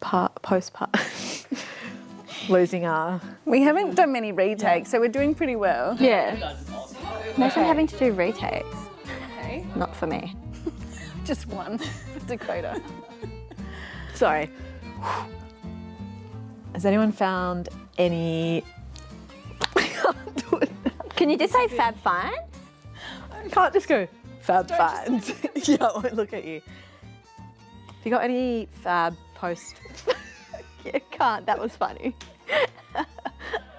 fab postpartum. Losing our... We haven't done many retakes, so we're doing pretty well. Yeah. Imagine having to do retakes. Okay. Not for me. Just one for Dakota. Sorry. Has anyone found any... Can you just say fab fine? I can't just go fab finds. Yeah, I won't look at you. Have you got any fab post... You can't, that was funny.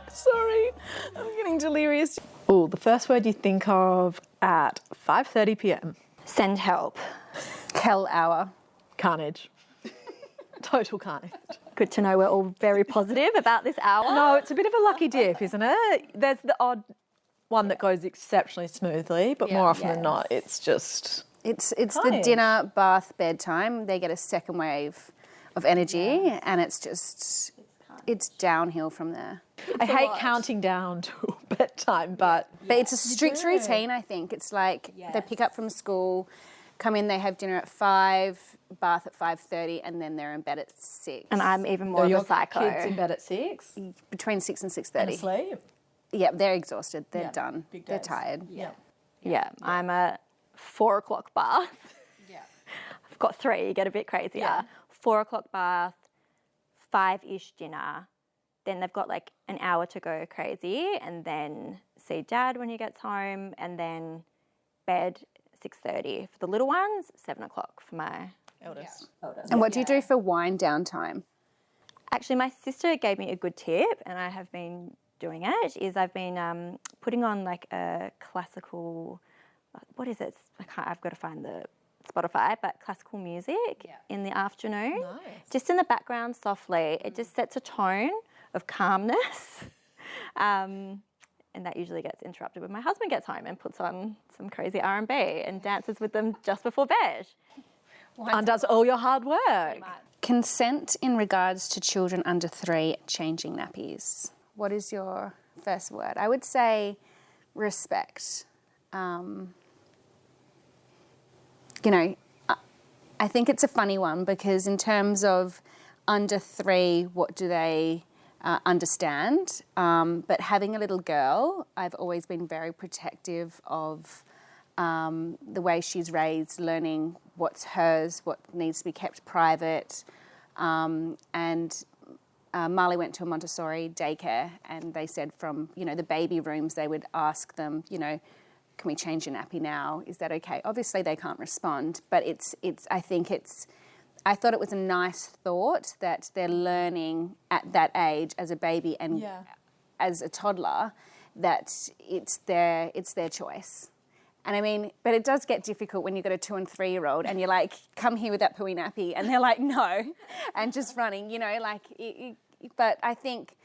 Sorry, I'm getting delirious. Oh, the first word you think of at 5:30 p.m. Send help. Hell hour. Carnage. Total carnage. Good to know we're all very positive about this hour. No, it's a bit of a lucky dip, isn't it? There's the odd one that goes exceptionally smoothly, but more often than not, it's just... It's the dinner, bath, bedtime. They get a second wave of energy and it's just, it's downhill from there. I hate counting down to bedtime, but it's a strict routine, I think. It's like they pick up from school, come in, they have dinner at 5, bath at 5:30, and then they're in bed at 6. And I'm even more of a psycho. kids in bed at 6? Between 6 and 6:30. And asleep? Yeah, they're exhausted. They're done. They're tired. Yeah, I'm a 4 o'clock bath. Yeah. I've got 3, you get a bit crazier. Yeah. 4 o'clock bath, 5-ish dinner. Then they've got like an hour to go crazy and then see Dad when he gets home and then bed 6:30 for the little ones, 7 o'clock for my eldest. And what do you do for wind down time? Actually, my sister gave me a good tip and I have been doing it, is I've been putting on like a classical, what is it? I've got to find the Spotify, but classical music in the afternoon. Nice. Just in the background softly. It just sets a tone of calmness. And that usually gets interrupted when my husband gets home and puts on some crazy R&B and dances with them just before bed. Undoes all your hard work. Consent in regards to children under 3 changing nappies. What is your first word? I would say respect. You know, I think it's a funny one because in terms of under 3, what do they understand? But having a little girl, I've always been very protective of the way she's raised, learning what's hers, what needs to be kept private. And Marley went to a Montessori daycare and they said from, you know, the baby rooms, they would ask them, you know, can we change your nappy now? Is that okay? Obviously they can't respond, but I thought it was a nice thought that they're learning at that age as a baby and as a toddler that it's their choice. And I mean, but it does get difficult when you've got a 2 and 3-year-old and you're like, come here with that pooey nappy, and they're like, no, and just running, you know, like, but I think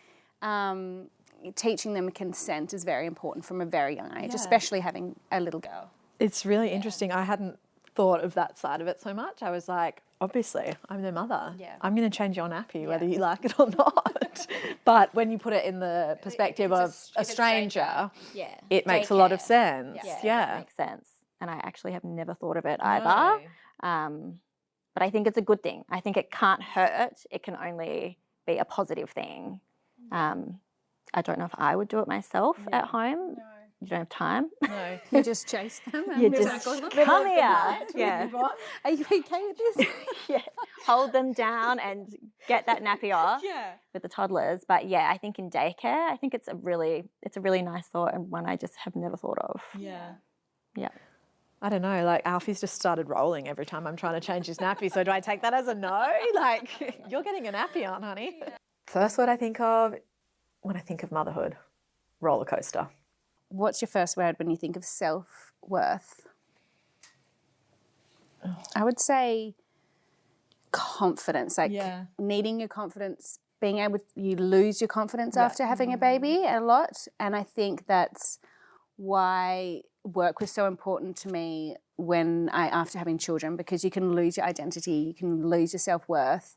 teaching them consent is very important from a very young age, especially having a little girl. It's really interesting. I hadn't thought of that side of it so much. I was like, obviously, I'm their mother. Yeah. I'm going to change your nappy whether you like it or not. But when you put it in the perspective of a stranger, it makes a lot of sense. Yeah. It makes sense. And I actually have never thought of it either. But I think it's a good thing. I think it can't hurt. It can only be a positive thing. I don't know if I would do it myself at home. No. You don't have time. No. You just chase them. You just come here. Yeah. Are you okay with this? Yeah. Hold them down and get that nappy off with the toddlers. But yeah, I think in daycare, I think it's a really nice thought and one I just have never thought of. Yeah. Yeah. I don't know, like Alfie's just started rolling every time I'm trying to change his nappy. So do I take that as a no? Like, you're getting a nappy on, honey. Yeah. First word I think of when I think of motherhood, roller coaster. What's your first word when you think of self-worth? I would say confidence, like needing your confidence, being able to, you lose your confidence after having a baby a lot. And I think that's why work was so important to me after having children, because you can lose your identity, you can lose your self-worth.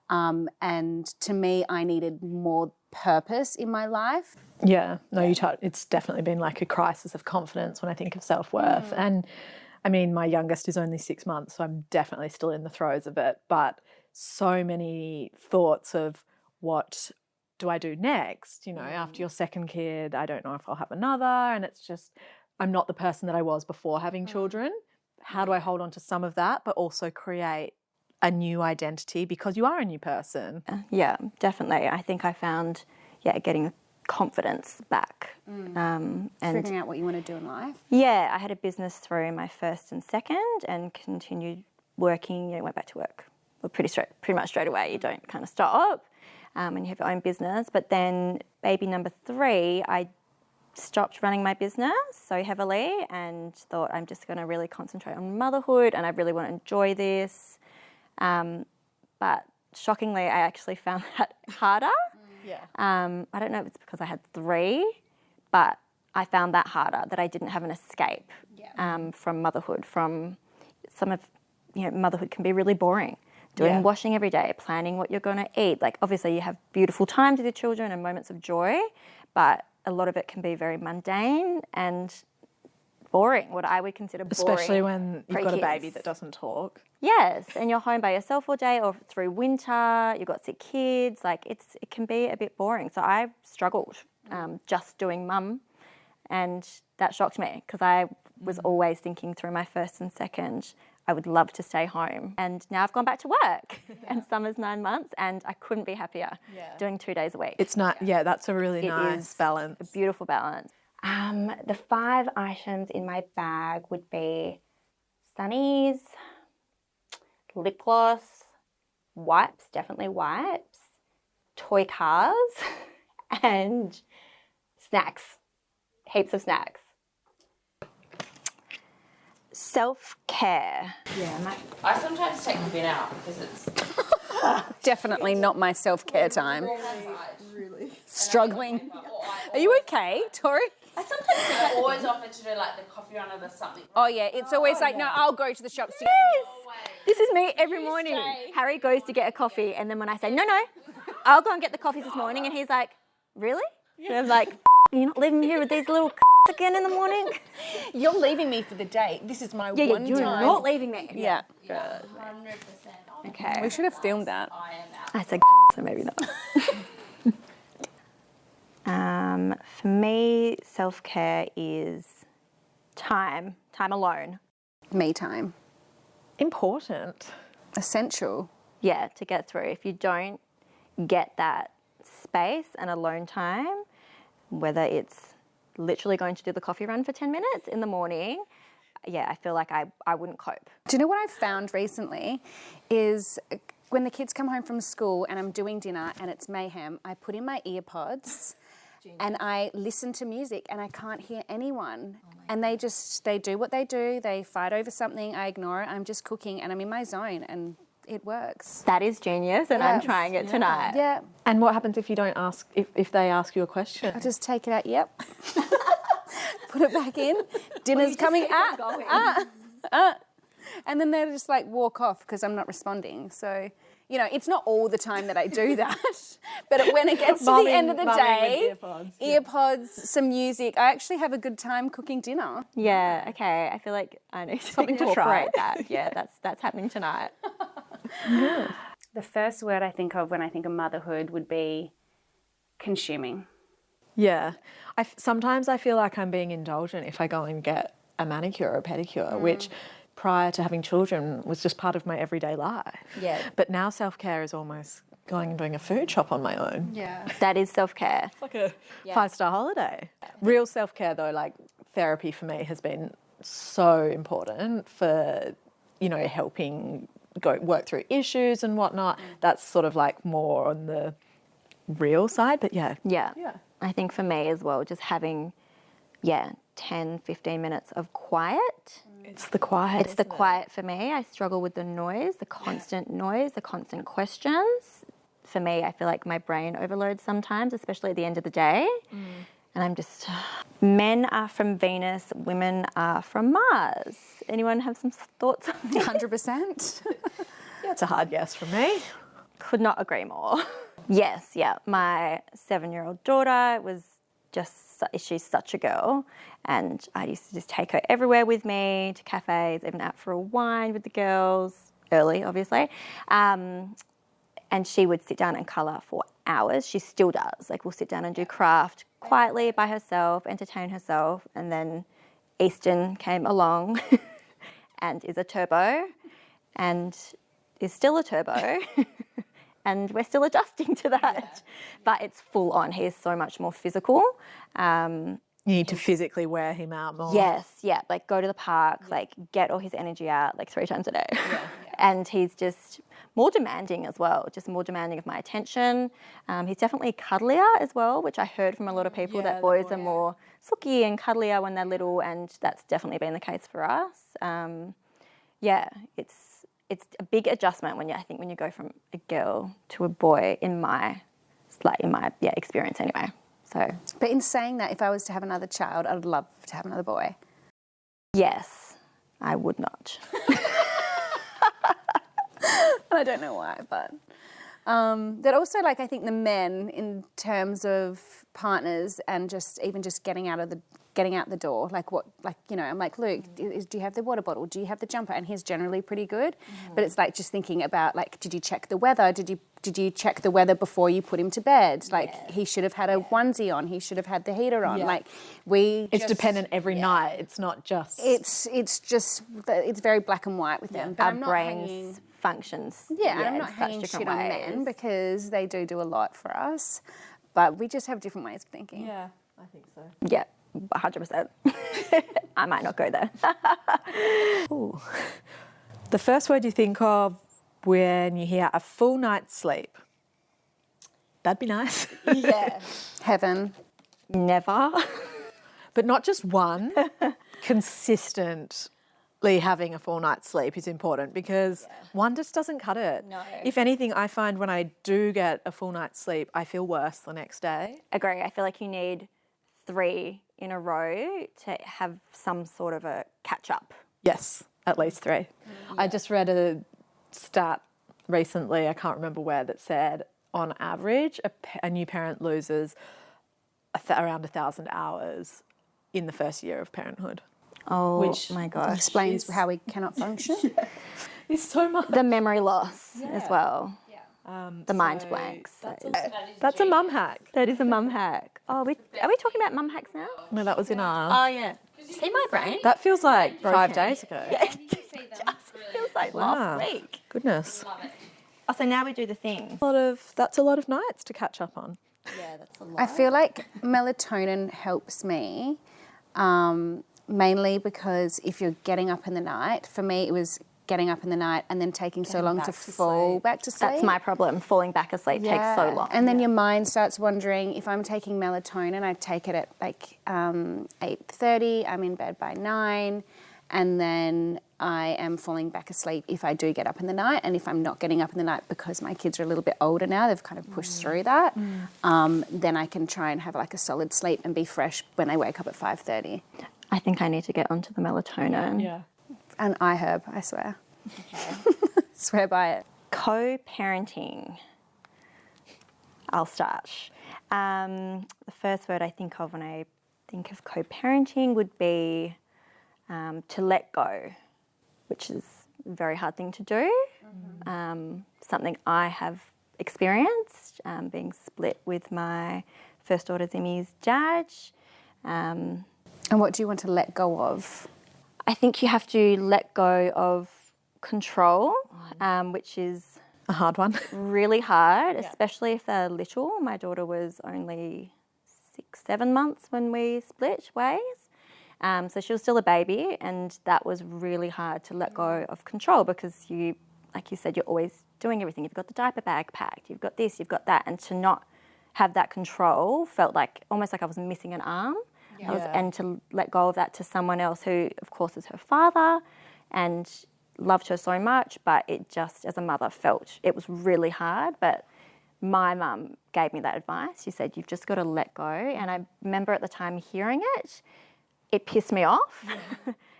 And to me, I needed more purpose in my life. Yeah, no, it's definitely been like a crisis of confidence when I think of self-worth. And I mean, my youngest is only 6 months, so I'm definitely still in the throes of it. But so many thoughts of what do I do next? You know, after your second kid, I don't know if I'll have another. And it's just, I'm not the person that I was before having children. How do I hold on to some of that, but also create a new identity, because you are a new person? Yeah, definitely. I think I found, getting confidence back. And figuring out what you want to do in life. Yeah, I had a business through my first and second and continued working, went back to work. Well, pretty much straight away. You don't kind of stop when you have your own business. But then baby number 3, I stopped running my business so heavily and thought I'm just going to really concentrate on motherhood and I really want to enjoy this. But shockingly, I actually found that harder. Yeah. I don't know if it's because I had 3, but I found that harder, that I didn't have an escape from motherhood. From some of, motherhood can be really boring. Doing washing every day, planning what you're going to eat. Like, obviously you have beautiful times with your children and moments of joy, but a lot of it can be very mundane and boring, what I would consider boring. Especially when you've got a pre-kids. baby that doesn't talk. Yes, and you're home by yourself all day or through winter, you've got sick kids, like it can be a bit boring. So I struggled just doing mum, and that shocked me because I was always thinking through my first and second, I would love to stay home. And now I've gone back to work and summer's 9 months and I couldn't be happier doing 2 days a week. It's not, that's a really nice balance. A beautiful balance. The 5 items in my bag would be sunnies, lip gloss, wipes, definitely wipes, toy cars, and snacks, heaps of snacks. Self-care. Yeah, I sometimes take the bin out because it's Definitely not my self-care time. really Struggling. Are you okay, Tori? I sometimes think I always offer to do like the coffee run or the something. Oh yeah, it's always like, no, I'll go to the shops to get This is me every morning. Harry goes to get a coffee and then when I say, no, I'll go and get the coffee this morning, and he's like, really? And I'm like, you're not leaving me here with these little again in the morning? You're leaving me for the day. This is my one you're time. not leaving me. Yeah. 100%. Okay. We should have filmed that. I am out. I said so maybe not. For me, self-care is time alone. Me time. Important. Essential. Yeah, to get through. If you don't get that space and alone time, whether it's literally going to do the coffee run for 10 minutes in the morning, I feel like I wouldn't cope. Do you know what I've found recently is when the kids come home from school and I'm doing dinner and it's mayhem, I put in my earpods and I listen to music and I can't hear anyone. And they do what they do. They fight over something. I ignore it. I'm just cooking and I'm in my zone and it works. That is genius, and I'm trying it tonight. Yeah. And what happens if you don't ask, if they ask you a question? I just take it out, yep. Put it back in. Dinner's coming and then they just like walk off because I'm not responding. So, it's not all the time that I do that. But when it gets to the end of the day, earpods, some music, I actually have a good time cooking dinner. Yeah, okay. I feel like I need Something to incorporate try. that. Yeah, that's happening tonight. The first word I think of when I think of motherhood would be consuming. Yeah. Sometimes I feel like I'm being indulgent if I go and get a manicure or a pedicure, which prior to having children was just part of my everyday life. Yeah. But now self-care is almost going and doing a food shop on my own. Yeah. That is self-care. It's like a 5-star holiday. Real self-care though, like therapy for me has been so important for, helping work through issues and whatnot. That's sort of like more on the real side, but yeah. I think for me as well, just having 10, 15 minutes of quiet. It's the quiet. It's the quiet for me. I struggle with the noise, the constant noise, the constant questions. For me, I feel like my brain overloads sometimes, especially at the end of the day. And I'm just, men are from Venus, women are from Mars. Anyone have some thoughts on that? 100%. Yeah, it's a hard yes from me. Could not agree more. Yes, my 7-year-old daughter was she's such a girl, and I used to just take her everywhere with me, to cafes, even out for a wine with the girls. early, obviously. And she would sit down and colour for hours. She still does. Like, we'll sit down and do craft quietly by herself, entertain herself, and then Easton came along and is a turbo and is still a turbo. And we're still adjusting to that. Yeah. But it's full on. He is so much more physical. You need to physically wear him out more. Yes, yeah. Like, go to the park, like, get all his energy out, like, 3 times a day. Yeah. And he's just more demanding as well, just more demanding of my attention. He's definitely cuddlier as well, which I heard from a lot of people that boys are more sooky and cuddlier when they're little, and that's definitely been the case for us. It's a big adjustment when you go from a girl to a boy in my experience anyway. So, but in saying that, if I was to have another child, I'd love to have another boy. Yes, I would not. I don't know why, but that also, like, I think the men in terms of partners and just getting out the door, like, what, like, you know, I'm like, Luke, do you have the water bottle? Do you have the jumper? And he's generally pretty good, but it's like just thinking about, like, did you check the weather? Did you check the weather before you put him to bed? Like, he should have had a onesie on. He should have had the heater on. Like, it's dependent every night. It's not just. It's very black and white with them. But our brains functions. Yeah, and I'm not hanging shit on men because they do a lot for us, but we just have different ways of thinking. Yeah, I think so. Yeah. 100%. I might not go there. Ooh. The first word you think of when you hear a full night's sleep? That'd be nice. Yeah. Heaven. Never. But not just one. Consistently having a full night's sleep is important because one just doesn't cut it. No. If anything, I find when I do get a full night's sleep, I feel worse the next day. Agree. I feel like you need 3 in a row to have some sort of a catch up. Yes, at least 3. I just read a stat recently, I can't remember where, that said on average a new parent loses around 1,000 hours in the first year of parenthood. Oh, which my gosh. Explains how we cannot function. It's so much. The memory loss as well. The mind blanks. That's a mum hack. That is a mum hack. Oh, are we talking about mum hacks now? No, that was in our... Oh, yeah. See my brain? That feels like 5 days ago. Yeah, it just feels like last week. Goodness. Oh, so now we do the thing. That's a lot of nights to catch up on. Yeah, that's a lot. I feel like melatonin helps me, mainly because if you're getting up in the night, for me it was getting up in the night and then taking so long to fall back to sleep. That's my problem. Falling back asleep takes so long. And then your mind starts wondering, if I'm taking melatonin, I take it at like 8:30, I'm in bed by 9, and then I am falling back asleep if I do get up in the night. And if I'm not getting up in the night because my kids are a little bit older now, they've kind of pushed through that, then I can try and have like a solid sleep and be fresh when I wake up at 5:30. I think I need to get onto the melatonin. Yeah. And iHerb, I swear. Okay. Swear by it. Co-parenting. I'll start. The first word I think of when I think of co-parenting would be to let go, which is a very hard thing to do. Something I have experienced, being split with my first daughter Zimmy's dad. And what do you want to let go of? I think you have to let go of control, which is a hard one. Really hard, especially if they're little. My daughter was only 6-7 months when we split ways. So she was still a baby, and that was really hard to let go of control because you, like you said, you're always doing everything. You've got the diaper bag packed, you've got this, you've got that, and to not have that control felt like almost like I was missing an arm. And to let go of that to someone else who, of course, is her father and loved her so much, but it just, as a mother, felt it was really hard. But my mum gave me that advice. She said, you've just got to let go. And I remember at the time hearing it, it pissed me off.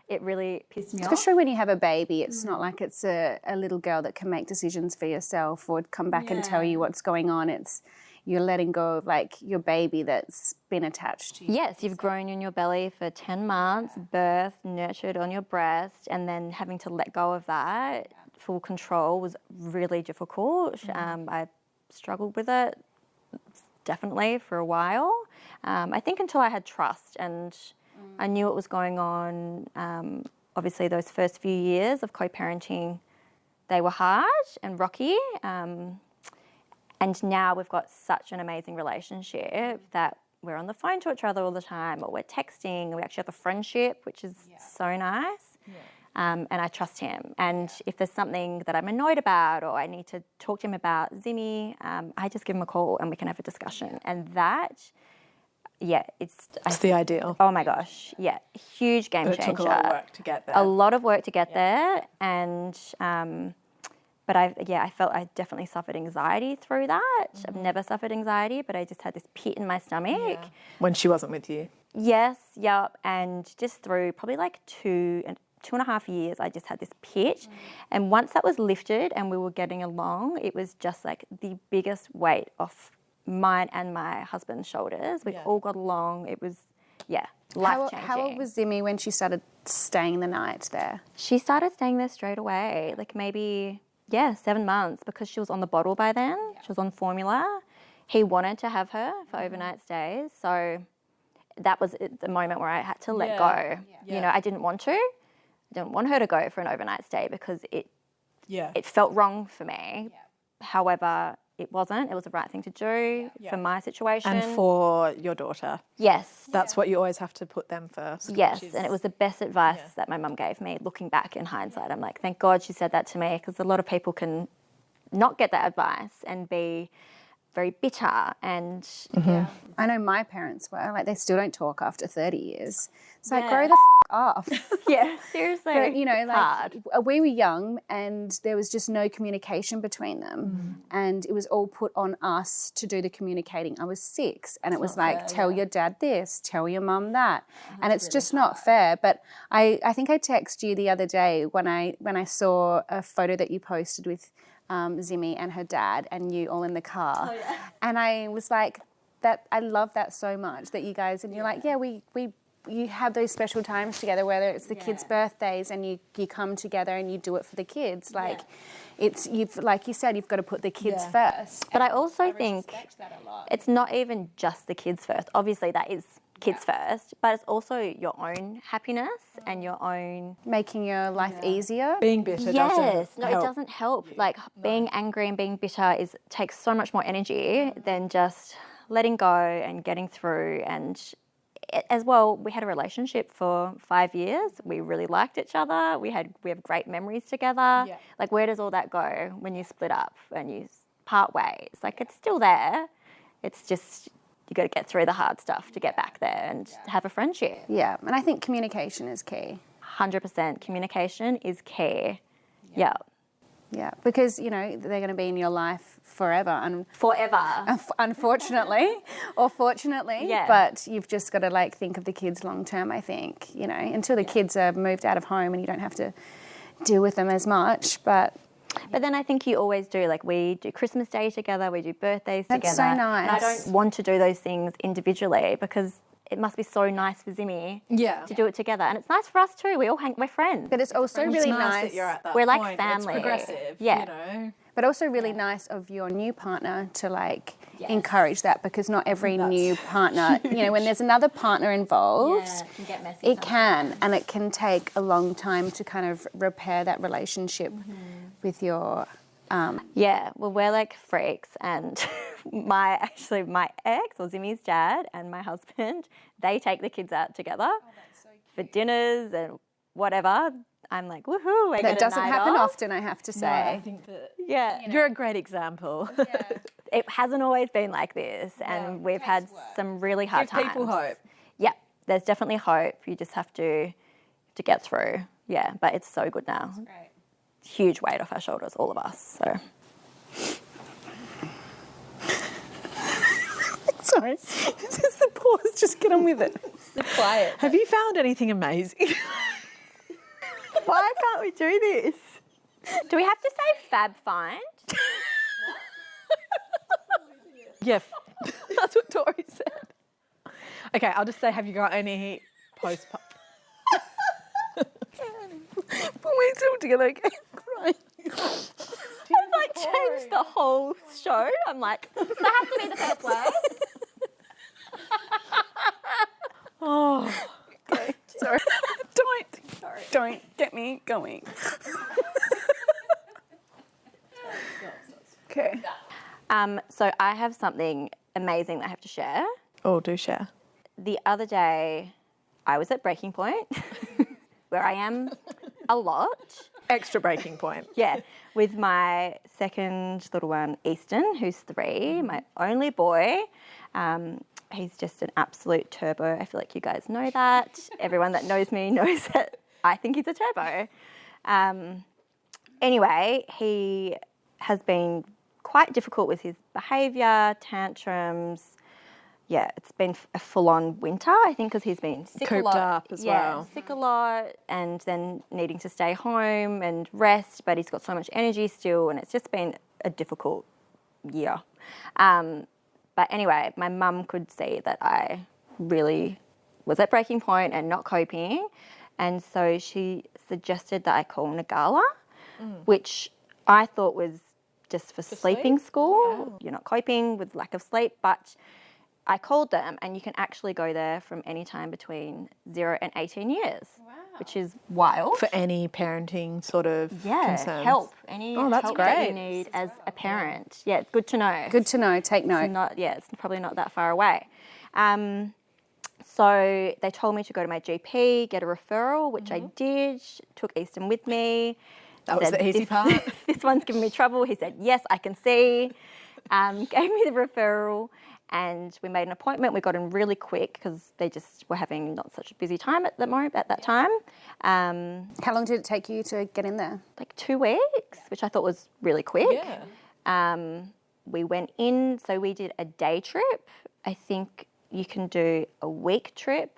It really pissed me off. Especially when you have a baby, it's not like it's a little girl that can make decisions for yourself or come back and tell you what's going on. It's you're letting go of like your baby that's been attached to you. Yes, you've grown in your belly for 10 months, birthed, nurtured on your breast, and then having to let go of that full control was really difficult. I struggled with it definitely for a while. I think until I had trust and I knew what was going on. Obviously, those first few years of co-parenting, they were hard and rocky. And now we've got such an amazing relationship that we're on the phone to each other all the time, or we're texting. We actually have a friendship, which is so nice. And I trust him. And if there's something that I'm annoyed about or I need to talk to him about Zimmy, I just give him a call and we can have a discussion. And that, it's the ideal. Oh my gosh, huge game changer. It took a lot of work to get there. A lot of work to get there, and but I felt I definitely suffered anxiety through that. I've never suffered anxiety, but I just had this pit in my stomach. When she wasn't with you. Yes, and just through probably like 2.5 years, I just had this pit. And once that was lifted and we were getting along, it was just like the biggest weight off mine and my husband's shoulders. We all got along. It was, life-changing. How old was Zimmy when she started staying the night there? She started staying there straight away, like maybe, 7 months, because she was on the bottle by then. Yeah. She was on formula. He wanted to have her for overnight stays. So that was the moment where I had to let go. Yeah. You know, I didn't want to. I didn't want her to go for an overnight stay because it felt wrong for me. Yeah. However, it wasn't. It was the right thing to do for my situation. And for your daughter. Yes. That's what you always have to put them first. Yes, and it was the best advice that my mum gave me. Looking back in hindsight, I'm like, thank God she said that to me, because a lot of people can not get that advice and be very bitter and... I know my parents were. Like, they still don't talk after 30 years. It's like, grow the off. Yeah, seriously. But, you know, like, hard. We were young and there was just no communication between them. And it was all put on us to do the communicating. I was 6 and it was like, tell your dad this, tell your mum that. And it's really just not fair. But I think I texted you the other day when I saw a photo that you posted with Zimmy and her dad and you all in the car. And I was like, that I love that so much, that you guys, and you're like, you have those special times together, whether it's the kids' birthdays and you come together and you do it for the kids. Like, like you said, you've got to put the kids first. But I also think it's not even just the kids first. Obviously, that is kids first, but it's also your own happiness and your own... Making your life easier. Being bitter doesn't help. It doesn't help. Like, being angry and being bitter takes so much more energy than just letting go and getting through. And as well, we had a relationship for 5 years. We really liked each other. We have great memories together. Yeah. Like, where does all that go when you split up and you part ways? Like, it's still there. It's just... you got to get through the hard stuff to get back there and have a friendship. Yeah, and I think communication is key. 100% communication is key. Yeah. Yeah, because, you know, they're going to be in your life forever. Forever. Unfortunately, or fortunately. Yeah. But you've just got to, like, think of the kids long term, I think, you know, until the kids are moved out of home and you don't have to deal with them as much. But then I think you always do, like, we do Christmas Day together, we do birthdays together. That's so nice. And I don't want to do those things individually because it must be so nice for Zimmy to do it together. And it's nice for us too. We're friends. But it's also really nice that you're at that we're point. like family. It's progressive, you know. But also really nice of your new partner to, like, encourage that, because not every new partner, you know, when there's another partner involved, it can get messy. It can, and it can take a long time to kind of repair that relationship with your... well, we're like freaks, and my ex, or Zimmy's dad, and my husband, they take the kids out together for dinners and whatever. I'm like, woohoo, we're That doesn't happen often, I have to say. No, I think that you're a great example. It hasn't always been like this, and we've had some really hard times. Give people hope. Yeah, there's definitely hope. You just have to get through. Yeah, but it's so good now. That's great. Huge weight off our shoulders, all of us. So. Sorry, just the pause. Just get on with it. So quiet. Have you found anything amazing? Why can't we do this? Do we have to say fab find? Yeah, that's what Tori said. Okay, I'll just say, have you got any postpartum? Put myself together, okay? I'm crying. watched the whole show. I'm like, does that have to be the first word? Oh, Okay, sorry. Don't get me going. Okay. So I have something amazing that I have to share. oh, do share. The other day, I was at breaking point, where I am a lot. Extra breaking point. Yeah, with my second little one, Easton, who's 3, my only boy. He's just an absolute turbo. I feel like you guys know that. Everyone that knows me knows that I think he's a turbo. Anyway, he has been quite difficult with his behaviour, tantrums. Yeah, it's been a full-on winter, I think, because he's been sick Cooped a lot. up as well. Sick a lot, and then needing to stay home and rest, but he's got so much energy still, and it's just been a difficult year. But anyway, my mum could see that I really was at breaking point and not coping, and so she suggested that I call Nagala, which I thought was just for sleeping school. Wow. You're not coping with lack of sleep, but I called them, and you can actually go there from any time between 0 and 18 years, which is wild. For any parenting sort of concerns. Help. Any that's help that great. you need as a parent. Yeah, it's good to know. Good to know. Take note. It's probably not that far away. So they told me to go to my GP, get a referral, which I did. Took Easton with me. That was the easy part. This one's giving me trouble. He said, yes, I can see. Gave me the referral, and we made an appointment. We got in really quick because they just were having not such a busy time at that time. How long did it take you to get in there? Like 2 weeks, which I thought was really quick. Yeah. We went in, so we did a day trip. I think you can do a week trip,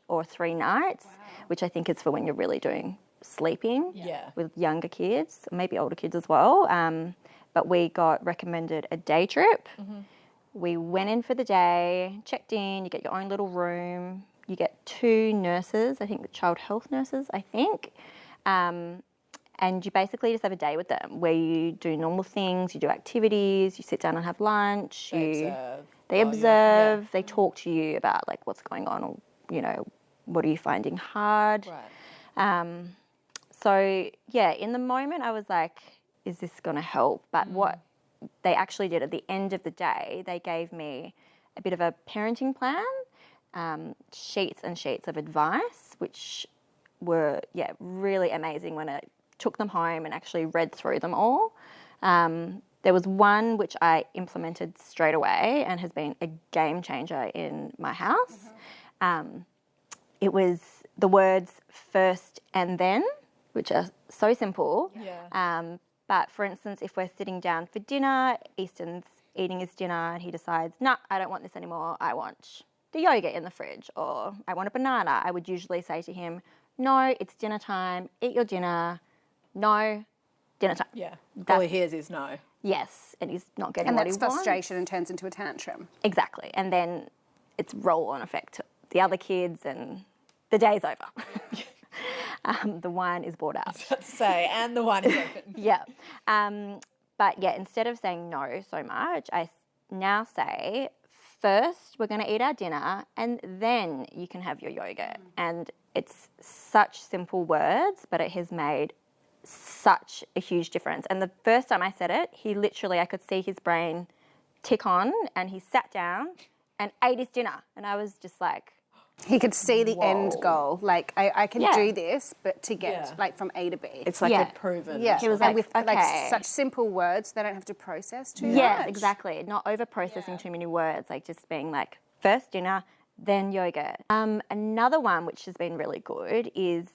or 3 nights, which I think is for when you're really doing sleeping with younger kids, maybe older kids as well. But we got recommended a day trip. We went in for the day, checked in, you get your own little room, you get 2 nurses, I think child health nurses, I think. And you basically just have a day with them where you do normal things, you do activities, you sit down and have lunch. They observe, they talk to you about like what's going on, or, you know, what are you finding hard. Right. So, yeah, in the moment I was like, is this going to help? But what they actually did at the end of the day, they gave me a bit of a parenting plan, sheets and sheets of advice, which were, really amazing when I took them home and actually read through them all. There was one which I implemented straight away and has been a game changer in my house. It was the words first and then, which are so simple. But for instance, if we're sitting down for dinner, Easton's eating his dinner and he decides, nah, I don't want this anymore. I want the yogurt in the fridge, or I want a banana. I would usually say to him, no, it's dinner time. Eat your dinner. No, dinner time. Yeah. All he hears is no. Yes, and he's not getting And what he that's wants. frustration and turns into a tantrum. Exactly. And then it's roll-on effect to the other kids, and the day's over. The wine is brought out. Let's say, and the wine is open. Yeah. But yeah, instead of saying no so much, I now say, first we're going to eat our dinner and then you can have your yogurt. And it's such simple words, but it has made such a huge difference. And the first time I said it, he literally, I could see his brain tick on, and he sat down and ate his dinner. And I was just like, He could see the end goal. Like, I can do this, but to get, like, from A to B. It's like a proven. Yeah, He was and like, with like okay. such simple words, they don't have to process too much. yes, exactly. Not over processing too many words, like just being like, first dinner, then yogurt. Another one which has been really good is,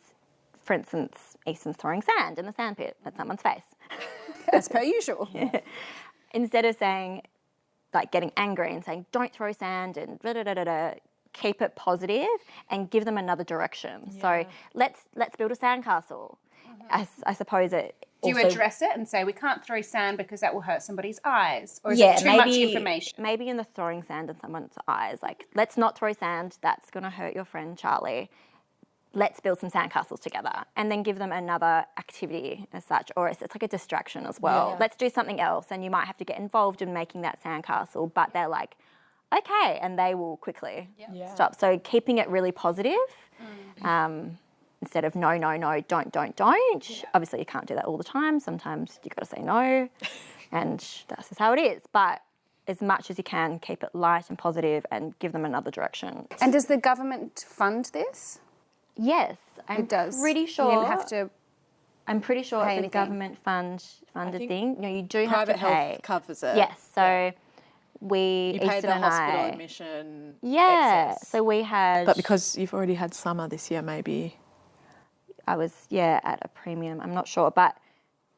for instance, Easton's throwing sand in the sandpit at someone's face. As per usual. Instead of saying, like, getting angry and saying, don't throw sand and da-da-da-da-da, keep it positive and give them another direction. Yeah. So let's build a sandcastle. I suppose it. Do you also, address it and say, we can't throw sand because that will hurt somebody's eyes? Or is it too much information? Maybe in the throwing sand in someone's eyes, like, let's not throw sand, that's going to hurt your friend Charlie. let's build some sandcastles together, and then give them another activity as such, or it's like a distraction as well. Yeah. Let's do something else, and you might have to get involved in making that sandcastle, but they're like, okay, and they will quickly stop. So keeping it really positive, instead of no, don't. Yeah. Obviously, you can't do that all the time. Sometimes you got to say no, and that's just how it is. But as much as you can, keep it light and positive, and give them another direction. And does the government fund this? Yes, It does. Pretty sure. You don't have to. I'm pretty sure pay it's a anything. government funded thing. You know, you do Private have to pay. health covers it. Yes, so we You pay Easton the and hospital I, admission. yeah. excess. So we had. But because you've already had summer this year, maybe. I was at a premium. I'm not sure, but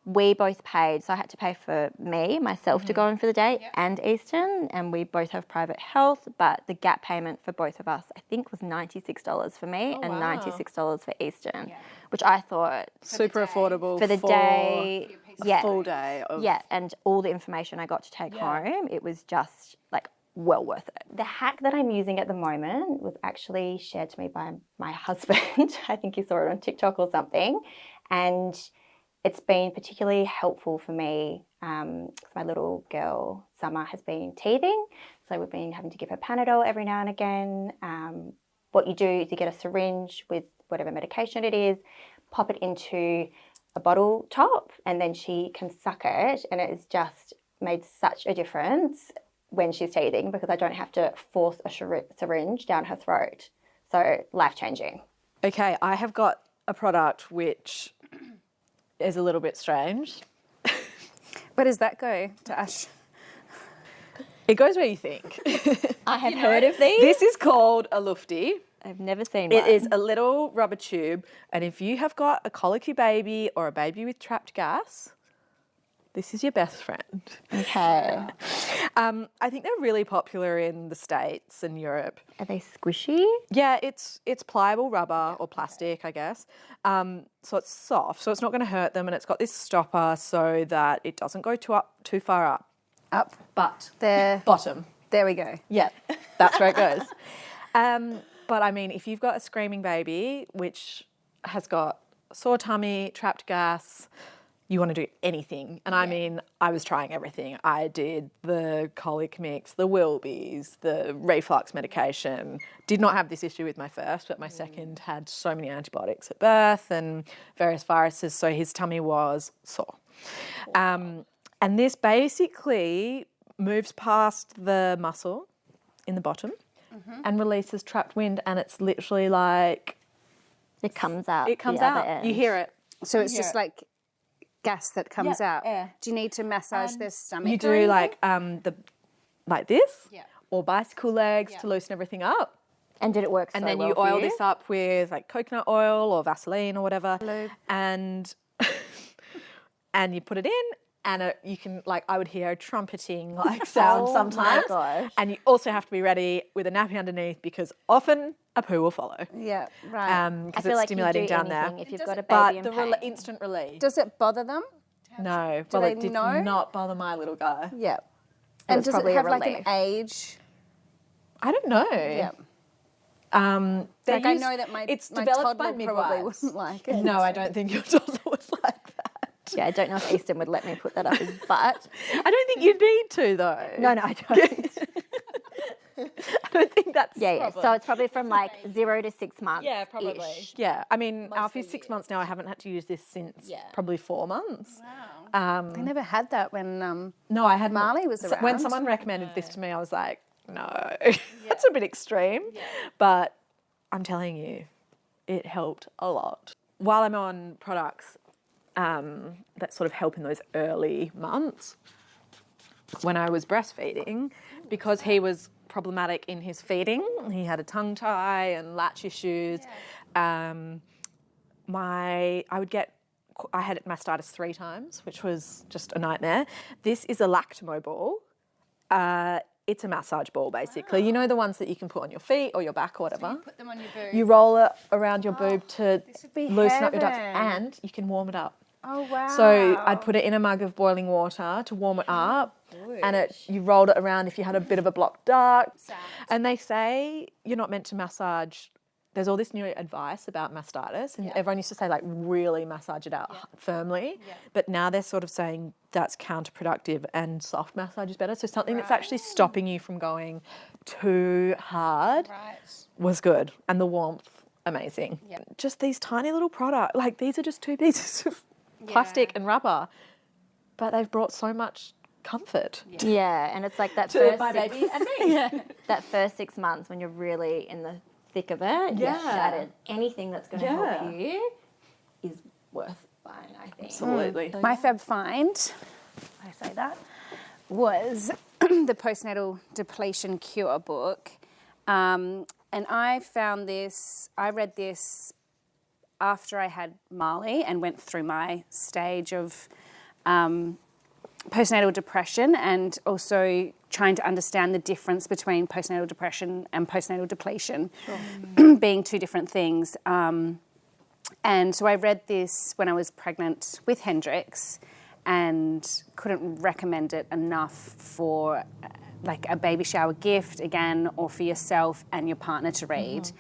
we both paid. So I had to pay for myself to go in for the day, and Easton, and we both have private health. But the gap payment for both of us, I think, was $96 for me and $96 for Easton, which I thought Super affordable for the day. a full day of And all the information I got to take home, it was just like well worth it. The hack that I'm using at the moment was actually shared to me by my husband. I think he saw it on TikTok or something, and it's been particularly helpful for me. My little girl, Summer, has been teething, so we've been having to give her Panadol every now and again. What you do is you get a syringe with whatever medication it is, pop it into a bottle top, and then she can suck it, and it has just made such a difference when she's teething, because I don't have to force a syringe down her throat. So life-changing. Okay, I have got a product which is a little bit strange. Where does that go, Tash? It goes where you think. I have heard of these. This is called a lufty. I've never seen one. It is a little rubber tube, and if you have got a colicky baby or a baby with trapped gas, this is your best friend. Okay. I think they're really popular in the States and Europe. Are they squishy? Yeah, it's pliable rubber or plastic, I guess. So it's soft, so it's not going to hurt them, and it's got this stopper so that it doesn't go too far up. Up. But There. bottom. There we go. Yeah, that's where it goes. But I mean, if you've got a screaming baby which has got sore tummy, trapped gas, you want to do anything. And I mean, I was trying everything. I did the colic mix, the Wilbies, the reflux medication. Did not have this issue with my first, but my second had so many antibiotics at birth and various viruses, so his tummy was sore. And this basically moves past the muscle in the bottom and releases trapped wind, and it's literally like... It comes out. It comes the other out. end. You hear it. So it's just like gas that comes out. yeah. Do you need to massage their stomach? You or do anything? like this, or bicycle legs to loosen everything up. And did it work And so then well you for oil you? this up with like coconut oil or Vaseline or whatever. Lube. And and you put it in, and you can, like, I would hear a trumpeting like sound sometimes. gosh. And you also have to be ready with a nappy underneath, because often a poo will follow. Yeah, right. I Because feel it's like stimulating you do down there. anything if you've got a But baby the in pain. instant relief. Does it bother them? No, Do well, they it did know? not bother my little guy. Yeah. And was does it probably a have like an relief. age? I don't know. Yeah. They're Like I used- know that my it's my developed toddler by probably midwives. wouldn't like it. No, I don't think your toddler was like that. Yeah, I don't know if Easton would let me put that up his butt. I don't think you need to, though. No, I don't. I don't think that's Yeah. So it's probably from like 0 to 6 months. Yeah, probably. Yeah, I mean, Alfie's 6 months now. I haven't had to use this since probably 4 months. I never had that when No, I had Marley was When around. someone recommended this to me, I was like, no, that's a bit extreme. But I'm telling you, it helped a lot. While I'm on products that sort of help in those early months, when I was breastfeeding, because he was problematic in his feeding, he had a tongue tie and latch issues. I had mastitis 3 times, which was just a nightmare. This is a Lactimo ball. It's a massage ball, basically. You know, the ones that you can put on your feet or your back or whatever. So you put them on your boob. You roll it around your boob to would be loosen up your ducts, heaven. and you can warm it up. Oh wow. So I'd put it in a mug of boiling water to warm it up, and you rolled it around if you had a bit of a blocked duct. And they say you're not meant to massage there's all this new advice about mastitis, and everyone used to say, like, really massage it out firmly. Yeah. But now they're sort of saying that's counterproductive and soft massage is better. So something that's actually stopping you from going too hard was good. And the warmth, amazing. Yeah. Just these tiny little products, like these are just 2 pieces of plastic and rubber, but they've brought so much comfort. Yeah, and it's like that to first my baby and me. That first 6 months when you're really in the thick of it, you're shattered. Anything that's going to help you is worth buying, I think. Absolutely. My fab find, I say that, was the Postnatal Depletion Cure book. And I found this, I read this after I had Marley and went through my stage of postnatal depression, and also trying to understand the difference between postnatal depression and postnatal depletion being 2 different things. And so I read this when I was pregnant with Hendrix and couldn't recommend it enough for like a baby shower gift, again, or for yourself and your partner to read.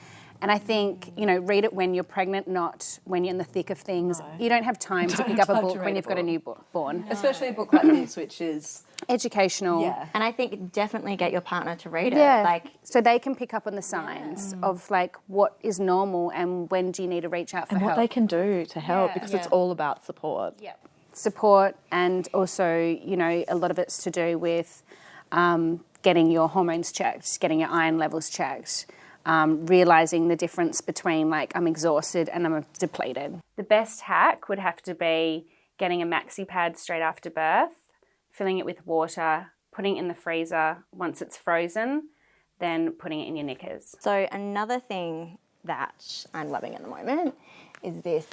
And I think, you know, read it when you're pregnant, not when you're in the thick of things. No. You don't have time to pick up a book when you've got a newborn. No. Especially a book like this, which is educational. Yeah. And I think definitely get your partner to read it. Yeah. Like, so they can pick up on the signs of like what is normal and when do you need to reach out for help. And what they can do to help, because it's all about support. Yeah. Support, and also, you know, a lot of it's to do with getting your hormones checked, getting your iron levels checked. Realising the difference between like I'm exhausted and I'm depleted. The best hack would have to be getting a maxi pad straight after birth, filling it with water, putting it in the freezer once it's frozen, then putting it in your knickers. So another thing that I'm loving at the moment is this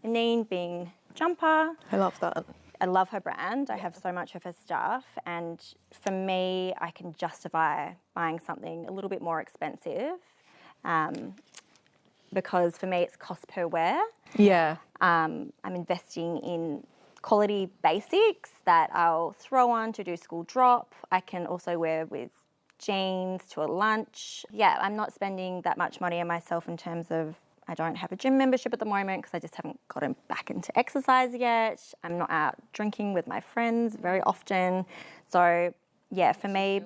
Anine Bing jumper. I love that. I love her brand. I have so much of her stuff, and for me, I can justify buying something a little bit more expensive because for me, it's cost per wear. Yeah. I'm investing in quality basics that I'll throw on to do school drop. I can also wear with jeans to a lunch. Yeah, I'm not spending that much money on myself in terms of I don't have a gym membership at the moment because I just haven't gotten back into exercise yet. I'm not out drinking with my friends very often. So, yeah, for me,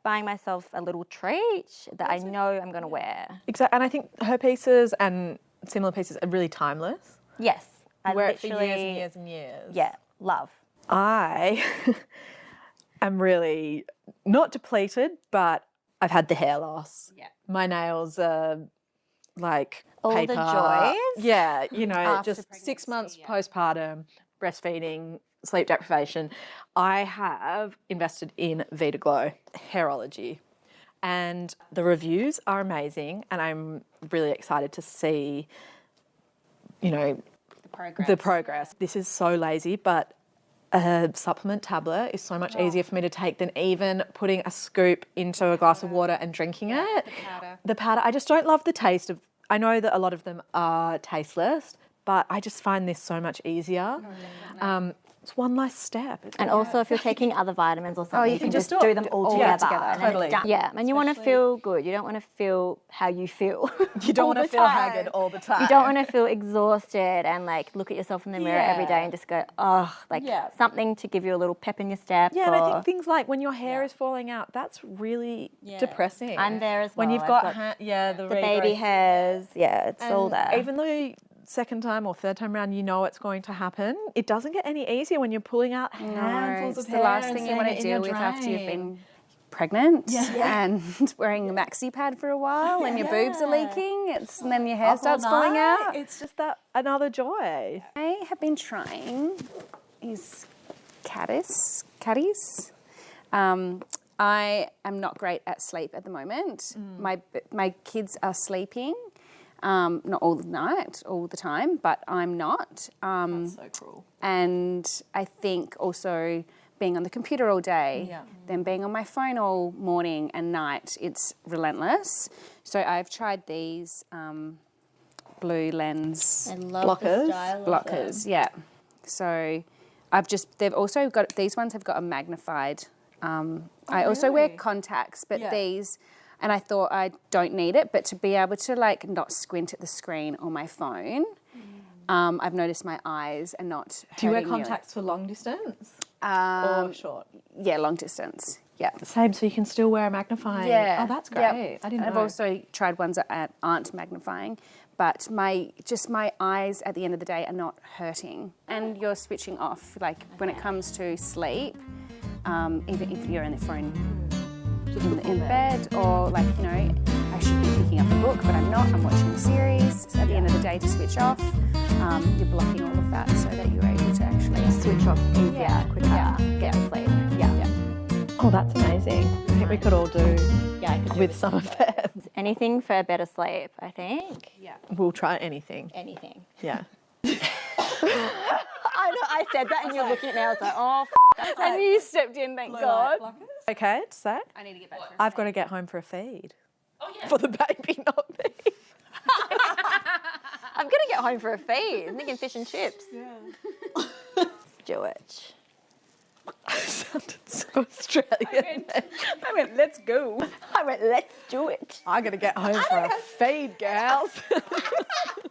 buying myself a little treat that I know I'm going to wear. Exactly. And I think her pieces and similar pieces are really timeless. Yes. I wear it for years and years and years. Yeah, love. I am really not depleted, but I've had the hair loss. Yeah. My nails are like all paper. The joys. Yeah, you know, After just pregnancy, 6 months postpartum, breastfeeding, sleep deprivation. I have invested in Vida Glow Hairology, and the reviews are amazing, and I'm really excited to see, you know, the progress. This is so lazy, but a supplement tablet is so much easier for me to take than even putting a scoop into a glass of water and drinking it. The powder. I just don't love the taste of, I know that a lot of them are tasteless, but I just find this so much easier. It's one less step. And also if you're taking other vitamins or something, you can just do them all together. Totally. Yeah, and you want to feel good. You don't want to feel how you feel. You don't want to feel haggard all the time. You don't want to feel exhausted and like look at yourself in the mirror every day and just go, oh, like something to give you a little pep in your step. Yeah, and I think things like when your hair is falling out, that's really depressing. I'm there as well. When you've got the baby hairs, it's all there. Even though second time or third time around, you know it's going to happen. It doesn't get any easier when you're pulling out handfuls of hair. The last thing you want to deal with after you've been pregnant and wearing a maxi pad for a while and your boobs are leaking. And then your hair starts falling out. It's just that another joy. I have been trying these caddies. I am not great at sleep at the moment. My kids are sleeping. Not all the night, all the time, but I'm not. That's so cruel. And I think also being on the computer all day, then being on my phone all morning and night, it's relentless. So I've tried these blue lens blockers. Yeah. So they've also got, these ones have got a magnified, I also wear contacts, but these and I thought I don't need it, but to be able to like not squint at the screen or my phone, I've noticed my eyes are not hurting. Do you wear nearly. contacts for long distance or short? Yeah, long distance. Yeah. Same, so you can still wear a magnifying. Yeah. Oh, that's great. Yep. I didn't know. I've also tried ones that aren't magnifying, but my eyes at the end of the day are not hurting. And you're switching off, like when it comes to sleep, even if you're on the phone in bed, or like, you know, I should be picking up a book, but I'm not. I'm watching a series. So at the end of the day to switch off, you're blocking all of that so that you're able to actually Switch off easier, quicker, get to sleep. Yeah. Oh, that's amazing. I think we could all do Yeah, I could do with some of it. anything for a better sleep, I think. Yeah. We'll try anything. Anything. Yeah. I know, I said that and you're looking at me, I was like, oh, And you stepped in, thank God. Okay, to say? I need to get back to it. I've got to get home for a feed. Oh, yeah. For the baby, not me. I'm going to get home for a feed. I'm thinking fish and chips. Yeah. Let's do it. I sounded so Australian. I went, let's go. I went, let's do it. I got to get home for a feed, gals.